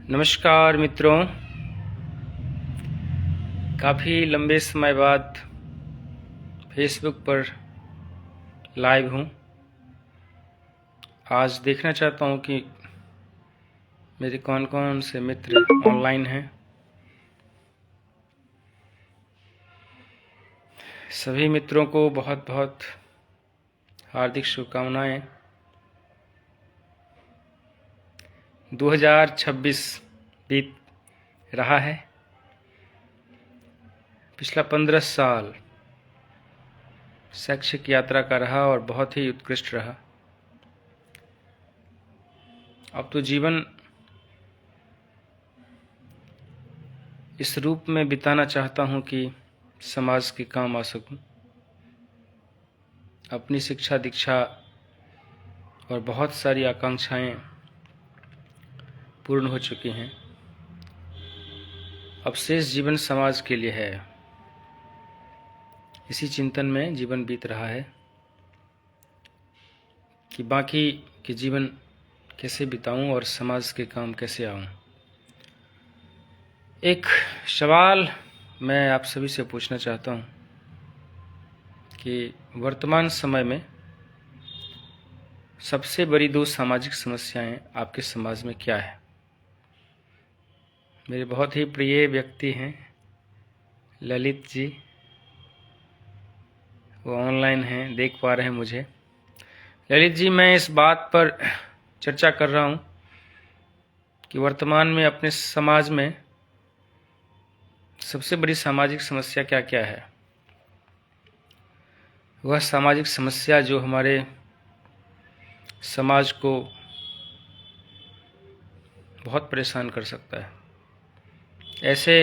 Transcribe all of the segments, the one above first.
नमस्कार मित्रों, काफ़ी लंबे समय बाद फेसबुक पर लाइव हूँ। आज देखना चाहता हूँ कि मेरे कौन कौन से मित्र ऑनलाइन हैं। सभी मित्रों को बहुत बहुत हार्दिक शुभकामनाएं। 2026 बीत रहा है। पिछला 15 साल शैक्षिक यात्रा का रहा और बहुत ही उत्कृष्ट रहा। अब तो जीवन इस रूप में बिताना चाहता हूँ कि समाज के काम आ सकूं। अपनी शिक्षा दीक्षा और बहुत सारी आकांक्षाएं पूर्ण हो चुकी हैं। अब शेष जीवन समाज के लिए है। इसी चिंतन में जीवन बीत रहा है कि बाकी के जीवन कैसे बिताऊं और समाज के काम कैसे आऊं। एक सवाल मैं आप सभी से पूछना चाहता हूं कि वर्तमान समय में सबसे बड़ी दो सामाजिक समस्याएं आपके समाज में क्या है। मेरे बहुत ही प्रिय व्यक्ति हैं ललित जी, वो ऑनलाइन हैं, देख पा रहे हैं मुझे। ललित जी, मैं इस बात पर चर्चा कर रहा हूं कि वर्तमान में अपने समाज में सबसे बड़ी सामाजिक समस्या क्या क्या है। वह सामाजिक समस्या जो हमारे समाज को बहुत परेशान कर सकता है। ऐसे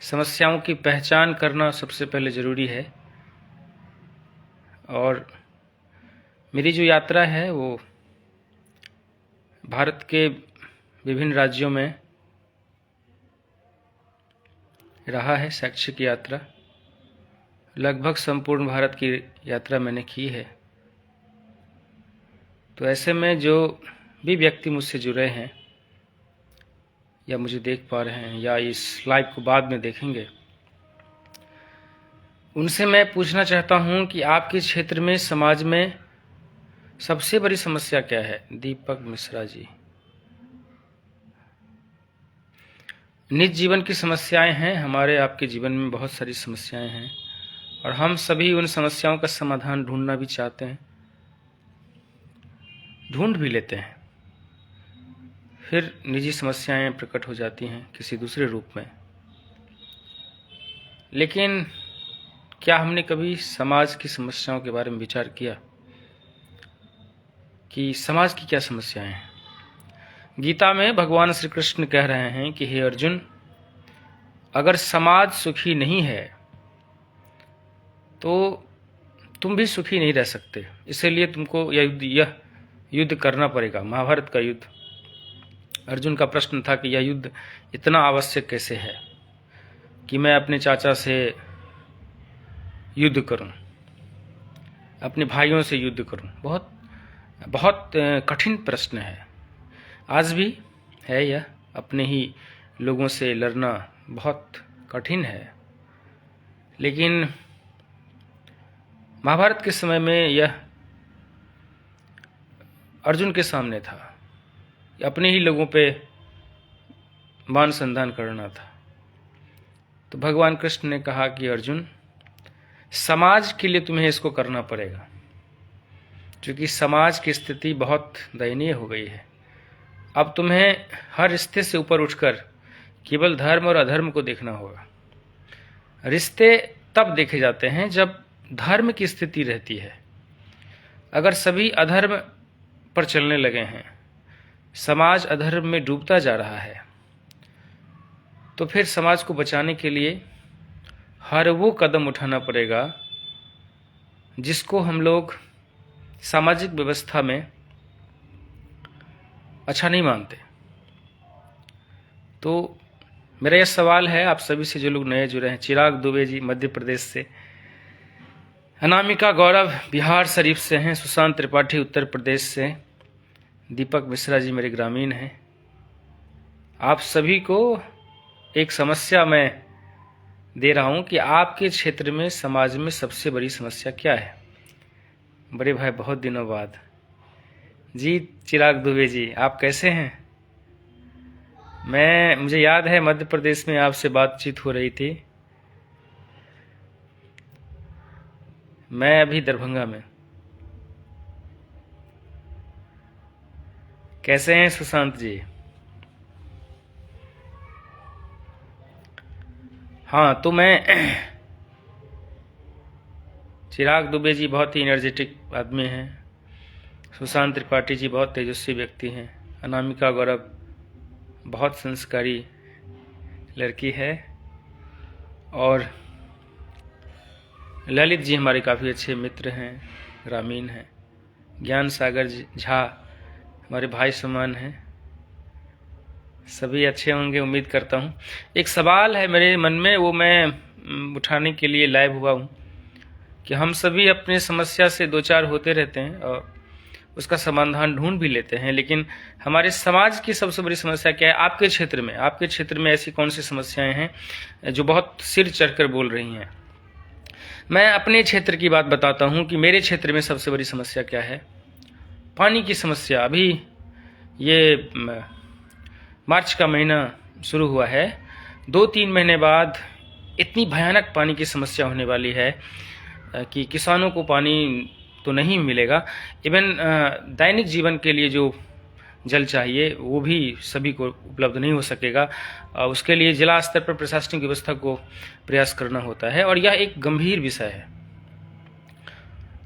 समस्याओं की पहचान करना सबसे पहले ज़रूरी है। और मेरी जो यात्रा है वो भारत के विभिन्न राज्यों में रहा है। शैक्षिक यात्रा लगभग संपूर्ण भारत की यात्रा मैंने की है। तो ऐसे में जो भी व्यक्ति मुझसे जुड़े हैं या मुझे देख पा रहे हैं या इस लाइव को बाद में देखेंगे, उनसे मैं पूछना चाहता हूं कि आपके क्षेत्र में समाज में सबसे बड़ी समस्या क्या है। दीपक मिश्रा जी, निज जीवन की समस्याएं हैं। हमारे आपके जीवन में बहुत सारी समस्याएं हैं और हम सभी उन समस्याओं का समाधान ढूंढना भी चाहते हैं, ढूंढ भी लेते हैं। फिर निजी समस्याएं प्रकट हो जाती हैं किसी दूसरे रूप में। लेकिन क्या हमने कभी समाज की समस्याओं के बारे में विचार किया कि समाज की क्या समस्याएं हैं। गीता में भगवान श्री कृष्ण कह रहे हैं कि हे अर्जुन, अगर समाज सुखी नहीं है तो तुम भी सुखी नहीं रह सकते। इसलिए तुमको यह युद्ध करना पड़ेगा, महाभारत का युद्ध। अर्जुन का प्रश्न था कि यह युद्ध इतना आवश्यक कैसे है कि मैं अपने चाचा से युद्ध करूं, अपने भाइयों से युद्ध करूं। बहुत बहुत कठिन प्रश्न है। आज भी है यह। अपने ही लोगों से लड़ना बहुत कठिन है। लेकिन महाभारत के समय में यह अर्जुन के सामने था। अपने ही लोगों पे मान संधान करना था। तो भगवान कृष्ण ने कहा कि अर्जुन, समाज के लिए तुम्हें इसको करना पड़ेगा, क्योंकि समाज की स्थिति बहुत दयनीय हो गई है। अब तुम्हें हर रिश्ते से ऊपर उठकर केवल धर्म और अधर्म को देखना होगा। रिश्ते तब देखे जाते हैं जब धर्म की स्थिति रहती है। अगर सभी अधर्म पर चलने लगे हैं, समाज अधर्म में डूबता जा रहा है, तो फिर समाज को बचाने के लिए हर वो कदम उठाना पड़ेगा जिसको हम लोग सामाजिक व्यवस्था में अच्छा नहीं मानते। तो मेरा यह सवाल है आप सभी से, जो लोग नए जुड़े हैं। चिराग दुबे जी मध्य प्रदेश से, अनामिका गौरव बिहार शरीफ से हैं, सुशांत त्रिपाठी उत्तर प्रदेश से, दीपक मिश्रा जी मेरे ग्रामीण हैं, आप सभी को एक समस्या मैं दे रहा हूं कि आपके क्षेत्र में, समाज में सबसे बड़ी समस्या क्या है। बड़े भाई, बहुत दिनों बाद जी। चिराग दुबे जी, आप कैसे हैं? मुझे याद है मध्य प्रदेश में आपसे बातचीत हो रही थी। मैं अभी दरभंगा में। कैसे हैं सुशांत जी? हाँ, तो मैं चिराग दुबे जी बहुत ही एनर्जेटिक आदमी हैं। सुशांत त्रिपाठी जी बहुत तेजस्वी व्यक्ति हैं। अनामिका गौरव बहुत संस्कारी लड़की है। और ललित जी हमारे काफ़ी अच्छे मित्र हैं, ग्रामीण हैं। ज्ञान सागर झा हमारे भाई समान हैं। सभी अच्छे होंगे, उम्मीद करता हूँ। एक सवाल है मेरे मन में, वो मैं उठाने के लिए लाइव हुआ हूँ कि हम सभी अपनी समस्या से दो चार होते रहते हैं और उसका समाधान ढूंढ भी लेते हैं, लेकिन हमारे समाज की सबसे बड़ी समस्या क्या है? आपके क्षेत्र में ऐसी कौन सी समस्याएं हैं जो बहुत सिर चढ़कर बोल रही हैं? मैं अपने क्षेत्र की बात बताता हूं कि मेरे क्षेत्र में सबसे बड़ी समस्या क्या है। पानी की समस्या। अभी ये मार्च का महीना शुरू हुआ है, 2-3 महीने बाद इतनी भयानक पानी की समस्या होने वाली है कि किसानों को पानी तो नहीं मिलेगा, इवन दैनिक जीवन के लिए जो जल चाहिए वो भी सभी को उपलब्ध नहीं हो सकेगा। उसके लिए जिला स्तर पर प्रशासनिक व्यवस्था को प्रयास करना होता है और यह एक गंभीर विषय है।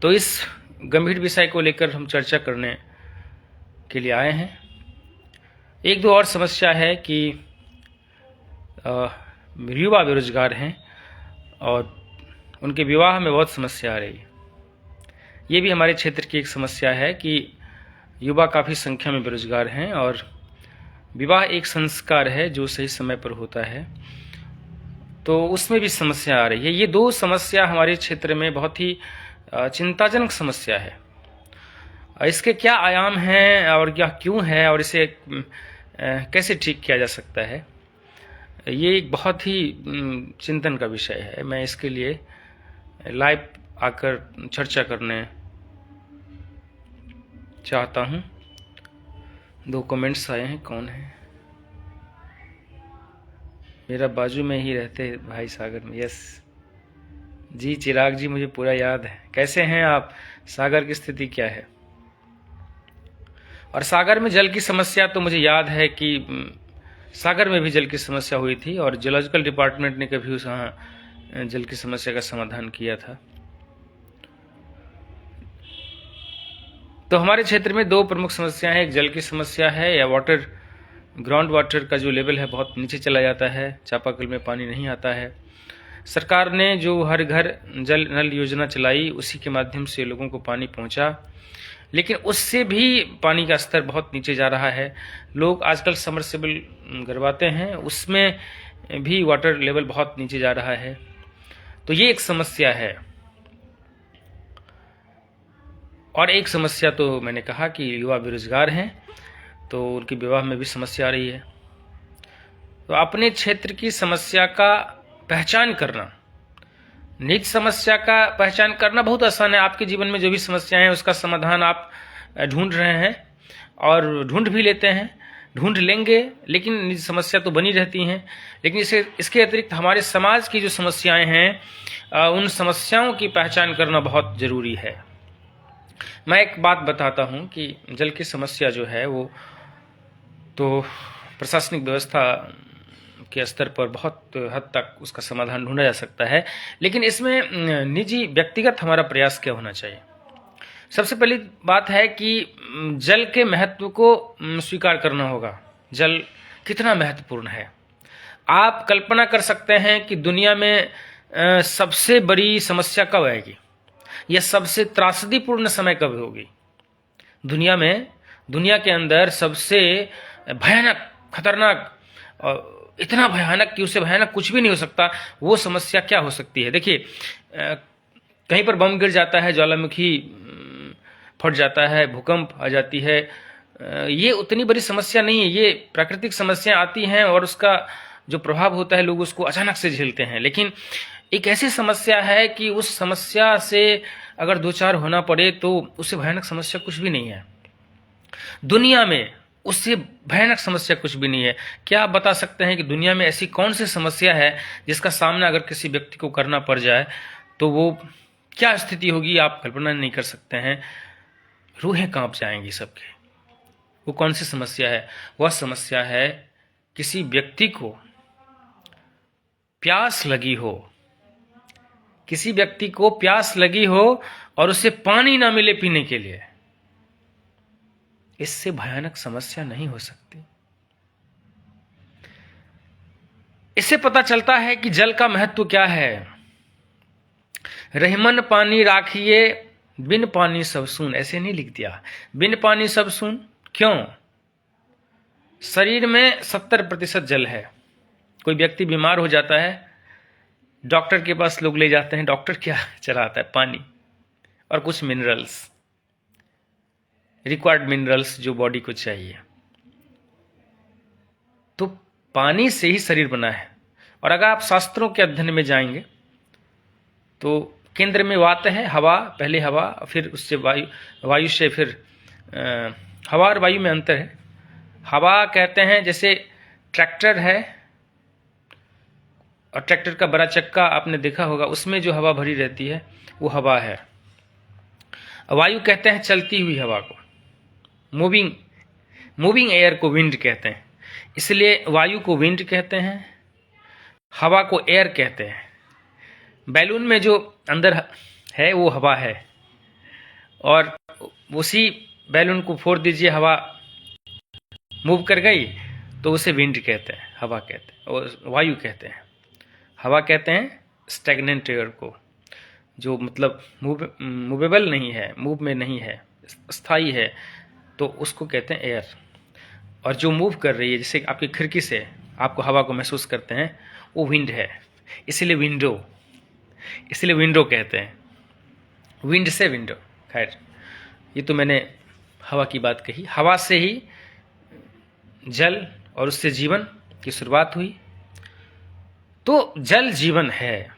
तो इस गंभीर विषय को लेकर हम चर्चा करने के लिए आए हैं। एक दो और समस्या है कि युवा बेरोजगार हैं और उनके विवाह में बहुत समस्या आ रही है। ये भी हमारे क्षेत्र की एक समस्या है कि युवा काफ़ी संख्या में बेरोजगार हैं और विवाह एक संस्कार है जो सही समय पर होता है, तो उसमें भी समस्या आ रही है। ये दो समस्या हमारे क्षेत्र में बहुत ही चिंताजनक समस्या है। इसके क्या आयाम हैं और क्या क्यों है और इसे कैसे ठीक किया जा सकता है, ये एक बहुत ही चिंतन का विषय है। मैं इसके लिए लाइव आकर चर्चा करने चाहता हूं। 2 कमेंट्स आए हैं, कौन है? मेरा बाजू में ही रहते भाई सागर में। यस जी, चिराग जी मुझे पूरा याद है। कैसे हैं आप? सागर की स्थिति क्या है? और सागर में जल की समस्या तो मुझे याद है कि सागर में भी जल की समस्या हुई थी और जियोलॉजिकल डिपार्टमेंट ने कभी उस जल की समस्या का समाधान किया था। तो हमारे क्षेत्र में 2 प्रमुख समस्याएं हैं। एक जल की समस्या है, या वाटर, ग्राउंड वाटर का जो लेवल है बहुत नीचे चला जाता है, चापाकल में पानी नहीं आता है। सरकार ने जो हर घर जल नल योजना चलाई, उसी के माध्यम से लोगों को पानी पहुंचा, लेकिन उससे भी पानी का स्तर बहुत नीचे जा रहा है। लोग आजकल सबमर्सिबल गड़वाते हैं, उसमें भी वाटर लेवल बहुत नीचे जा रहा है। तो ये एक समस्या है। और एक समस्या तो मैंने कहा कि युवा बेरोजगार हैं, तो उनके विवाह में भी समस्या आ रही है। तो अपने क्षेत्र की समस्या का पहचान करना, निज समस्या का पहचान करना बहुत आसान है। आपके जीवन में जो भी समस्याएं हैं उसका समाधान आप ढूंढ रहे हैं और ढूंढ भी लेते हैं, ढूंढ लेंगे, लेकिन निज समस्या तो बनी रहती हैं। लेकिन इसके अतिरिक्त हमारे समाज की जो समस्याएं हैं, उन समस्याओं की पहचान करना बहुत जरूरी है। मैं एक बात बताता हूं कि जल की समस्या जो है वो तो प्रशासनिक व्यवस्था के स्तर पर बहुत हद तक उसका समाधान ढूंढा जा सकता है, लेकिन इसमें निजी व्यक्तिगत हमारा प्रयास क्या होना चाहिए। सबसे पहली बात है कि जल के महत्व को स्वीकार करना होगा। जल कितना महत्वपूर्ण है। आप कल्पना कर सकते हैं कि दुनिया में सबसे बड़ी समस्या कब आएगी, यह सबसे त्रासदीपूर्ण समय कब होगी। दुनिया के अंदर सबसे भयानक, खतरनाक और इतना भयानक कि उससे भयानक कुछ भी नहीं हो सकता, वो समस्या क्या हो सकती है। देखिए, कहीं पर बम गिर जाता है, ज्वालामुखी फट जाता है, भूकंप आ जाती है, ये उतनी बड़ी समस्या नहीं है। ये प्राकृतिक समस्या आती हैं और उसका जो प्रभाव होता है लोग उसको अचानक से झेलते हैं, लेकिन एक ऐसी समस्या है कि उस समस्या से अगर दो चार होना पड़े तो उससे भयानक समस्या कुछ भी नहीं है दुनिया में। उससे भयानक समस्या कुछ भी नहीं है। क्या आप बता सकते हैं कि दुनिया में ऐसी कौन सी समस्या है जिसका सामना अगर किसी व्यक्ति को करना पड़ जाए तो वो क्या स्थिति होगी, आप कल्पना नहीं कर सकते हैं। रूहें कांप जाएंगी सबकी। वो कौन सी समस्या है? वह समस्या है किसी व्यक्ति को प्यास लगी हो, किसी व्यक्ति को प्यास लगी हो और उसे पानी ना मिले पीने के लिए। इससे भयानक समस्या नहीं हो सकती। इससे पता चलता है कि जल का महत्व क्या है। रहीमन पानी राखिए, बिन पानी सब सून, ऐसे नहीं लिख दिया, बिन पानी सब सून। क्यों? शरीर में 70% जल है। कोई व्यक्ति बीमार हो जाता है, डॉक्टर के पास लोग ले जाते हैं। डॉक्टर क्या चलाता है? पानी और कुछ मिनरल्स, रिक्वायर्ड मिनरल्स जो बॉडी को चाहिए। तो पानी से ही शरीर बना है। और अगर आप शास्त्रों के अध्ययन में जाएंगे तो केंद्र में वात है, हवा, पहले हवा, फिर उससे वायु, वायु से फिर हवा और वायु में अंतर है। हवा कहते हैं जैसे ट्रैक्टर है और ट्रैक्टर का बड़ा चक्का आपने देखा होगा, उसमें जो हवा भरी रहती है वो हवा है। वायु कहते हैं चलती हुई हवा को, मूविंग एयर को विंड कहते हैं। इसलिए वायु को विंड कहते हैं, हवा को एयर कहते हैं। बैलून में जो अंदर है वो हवा है, और उसी बैलून को फोड़ दीजिए, हवा मूव कर गई तो उसे विंड कहते हैं, हवा कहते हैं, और वायु कहते हैं। हवा कहते हैं स्टैग्नेंट एयर को, जो मतलब मूवेबल नहीं है, मूव में नहीं है, स्थायी है, तो उसको कहते हैं एयर। और जो मूव कर रही है, जैसे आपकी खिड़की से आपको हवा को महसूस करते हैं, वो विंड है। इसलिए विंडो कहते हैं, विंड से विंडो। खैर, ये तो मैंने हवा की बात कही। हवा से ही जल और उससे जीवन की शुरुआत हुई। तो जल जीवन है।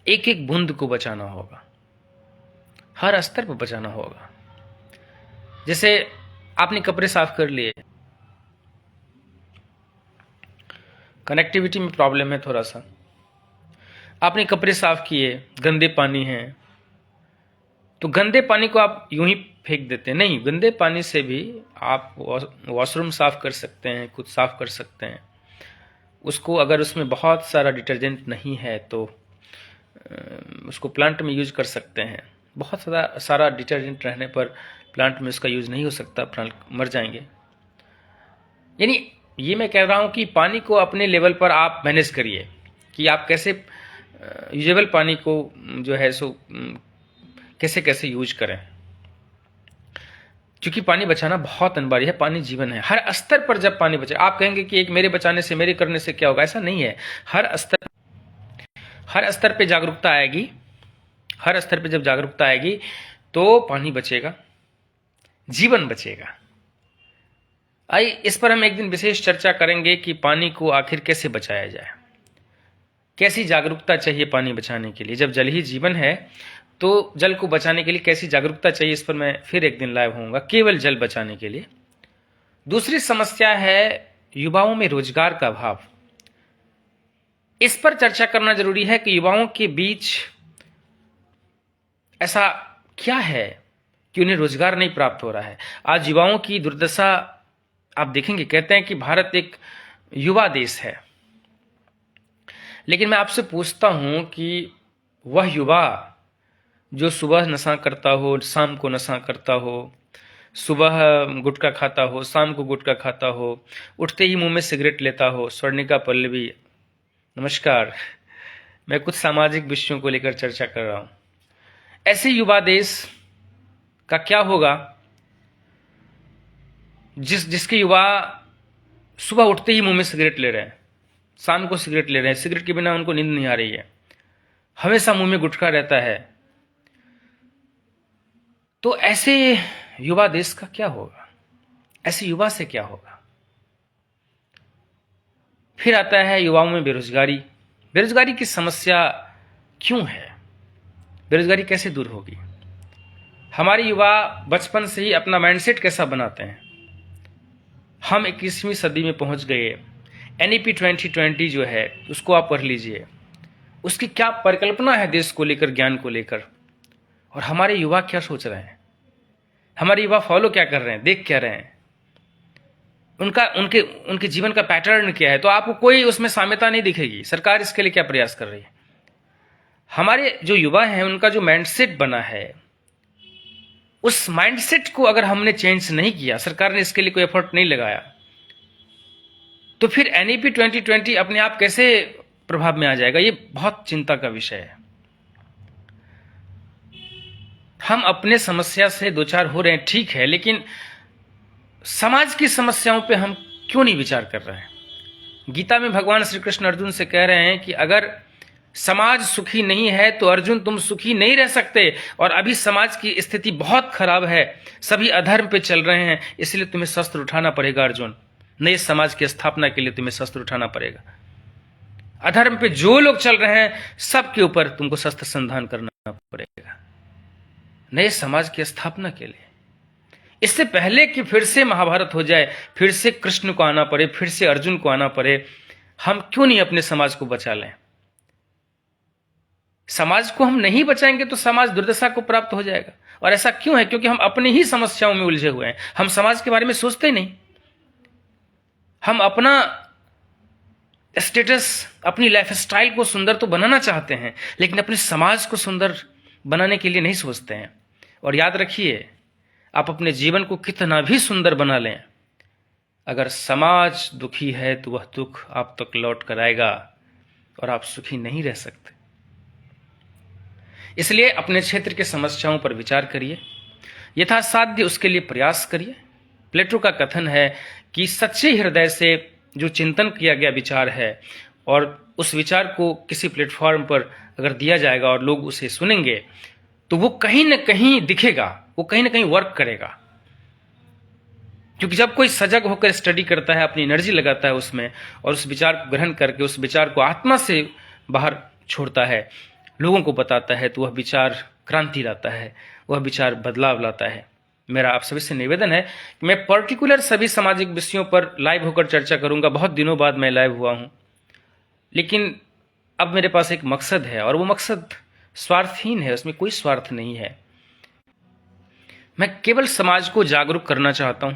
एक एक बूंद को बचाना होगा, हर स्तर पर बचाना होगा। जैसे आपने कपड़े साफ कर लिए, कनेक्टिविटी में प्रॉब्लम है थोड़ा सा, आपने कपड़े साफ किए, गंदे पानी हैं, तो गंदे पानी को आप यूं ही फेंक देते हैं? नहीं, गंदे पानी से भी आप वॉशरूम साफ कर सकते हैं, खुद साफ कर सकते हैं उसको। अगर उसमें बहुत सारा डिटर्जेंट नहीं है तो उसको प्लांट में यूज कर सकते हैं। बहुत सारा डिटर्जेंट रहने पर प्लांट में उसका यूज नहीं हो सकता, प्लांट मर जाएंगे। यानी ये मैं कह रहा हूं कि पानी को अपने लेवल पर आप मैनेज करिए कि आप कैसे यूजेबल पानी को जो है सो कैसे कैसे यूज करें, क्योंकि पानी बचाना बहुत अनिवार्य है। पानी जीवन है। हर स्तर पर जब पानी बचे, आप कहेंगे कि एक मेरे बचाने से, मेरे करने से क्या होगा, ऐसा नहीं है। हर स्तर पे जागरूकता आएगी। हर स्तर पे जब जागरूकता आएगी तो पानी बचेगा, जीवन बचेगा। आइए इस पर हम एक दिन विशेष चर्चा करेंगे कि पानी को आखिर कैसे बचाया जाए, कैसी जागरूकता चाहिए पानी बचाने के लिए। जब जल ही जीवन है तो जल को बचाने के लिए कैसी जागरूकता चाहिए, इस पर मैं फिर एक दिन लाइव होऊंगा, केवल जल बचाने के लिए। दूसरी समस्या है युवाओं में रोजगार का अभाव। इस पर चर्चा करना जरूरी है कि युवाओं के बीच ऐसा क्या है कि उन्हें रोजगार नहीं प्राप्त हो रहा है। आज युवाओं की दुर्दशा आप देखेंगे। कहते हैं कि भारत एक युवा देश है, लेकिन मैं आपसे पूछता हूं कि वह युवा जो सुबह नशा करता हो, शाम को नशा करता हो, सुबह गुटखा खाता हो, शाम को गुटखा खाता हो, उठते ही मुंह में सिगरेट लेता हो। स्वर्णिका पल्लवी, नमस्कार। मैं कुछ सामाजिक विषयों को लेकर चर्चा कर रहा हूं। ऐसे युवा देश का क्या होगा जिसके युवा सुबह उठते ही मुंह में सिगरेट ले रहे हैं, शाम को सिगरेट ले रहे हैं, सिगरेट के बिना उनको नींद नहीं आ रही है, हमेशा मुंह में गुटखा रहता है। तो ऐसे युवा देश का क्या होगा? ऐसे युवा से क्या होगा? फिर आता है युवाओं में बेरोजगारी। बेरोजगारी की समस्या क्यों है? बेरोजगारी कैसे दूर होगी? हमारे युवा बचपन से ही अपना माइंडसेट कैसा बनाते हैं? हम 21वीं सदी में पहुंच गए। NEP 2020 जो है उसको आप पढ़ लीजिए, उसकी क्या परिकल्पना है देश को लेकर, ज्ञान को लेकर, और हमारे युवा क्या सोच रहे हैं, हमारे युवा फॉलो क्या कर रहे हैं, देख क्या रहे हैं, उनके जीवन का पैटर्न क्या है। तो आपको कोई उसमें साम्यता नहीं दिखेगी। सरकार इसके लिए क्या प्रयास कर रही है? हमारे जो युवा हैं उनका जो माइंडसेट बना है, उस माइंडसेट को अगर हमने चेंज नहीं किया, सरकार ने इसके लिए कोई एफर्ट नहीं लगाया, तो फिर NEP 2020 अपने आप कैसे प्रभाव में आ जाएगा? ये बहुत चिंता का विषय है। हम अपने समस्या से दो चार हो रहे हैं, ठीक है, लेकिन समाज की समस्याओं पे हम क्यों नहीं विचार कर रहे हैं? गीता में भगवान श्री कृष्ण अर्जुन से कह रहे हैं कि अगर समाज सुखी नहीं है तो अर्जुन तुम सुखी नहीं रह सकते, और अभी समाज की स्थिति बहुत खराब है, सभी अधर्म पे चल रहे हैं, इसलिए तुम्हें शस्त्र उठाना पड़ेगा अर्जुन। नए समाज की स्थापना के लिए तुम्हें शस्त्र उठाना पड़ेगा। अधर्म पे जो लोग चल रहे हैं सबके ऊपर तुमको शस्त्र संधान करना पड़ेगा नए समाज की स्थापना के लिए। इससे पहले कि फिर से महाभारत हो जाए, फिर से कृष्ण को आना पड़े, फिर से अर्जुन को आना पड़े, हम क्यों नहीं अपने समाज को बचा लें? समाज को हम नहीं बचाएंगे तो समाज दुर्दशा को प्राप्त हो जाएगा। और ऐसा क्यों है? क्योंकि हम अपनी ही समस्याओं में उलझे हुए हैं। हम समाज के बारे में सोचते नहीं। हम अपना स्टेटस, अपनी लाइफ स्टाइल को सुंदर तो बनाना चाहते हैं, लेकिन अपने समाज को सुंदर बनाने के लिए नहीं सोचते हैं। और याद रखिए, आप अपने जीवन को कितना भी सुंदर बना लें, अगर समाज दुखी है तो वह दुख आप तक लौट कर आएगा और आप सुखी नहीं रह सकते। इसलिए अपने क्षेत्र के समस्याओं पर विचार करिए, यथासाध्य उसके लिए प्रयास करिए। प्लेटो का कथन है कि सच्चे हृदय से जो चिंतन किया गया विचार है और उस विचार को किसी प्लेटफॉर्म पर अगर दिया जाएगा और लोग उसे सुनेंगे, तो वो कहीं ना कहीं दिखेगा, वो कहीं ना कहीं वर्क करेगा। क्योंकि जब कोई सजग होकर स्टडी करता है, अपनी एनर्जी लगाता है उसमें, और उस विचार को ग्रहण करके उस विचार को आत्मा से बाहर छोड़ता है, लोगों को बताता है, तो वह विचार क्रांति लाता है, वह विचार बदलाव लाता है। मेरा आप सभी से निवेदन है कि मैं पर्टिकुलर सभी सामाजिक विषयों पर लाइव होकर चर्चा करूंगा। बहुत दिनों बाद मैं लाइव हुआ हूं, लेकिन अब मेरे पास एक मकसद है, और वो मकसद स्वार्थहीन है, उसमें कोई स्वार्थ नहीं है। मैं केवल समाज को जागरूक करना चाहता हूं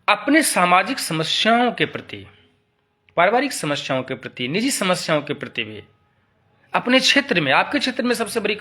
अपने सामाजिक समस्याओं के प्रति, पारिवारिक समस्याओं के प्रति, निजी समस्याओं के प्रति भी। अपने क्षेत्र में, आपके क्षेत्र में सबसे बड़ी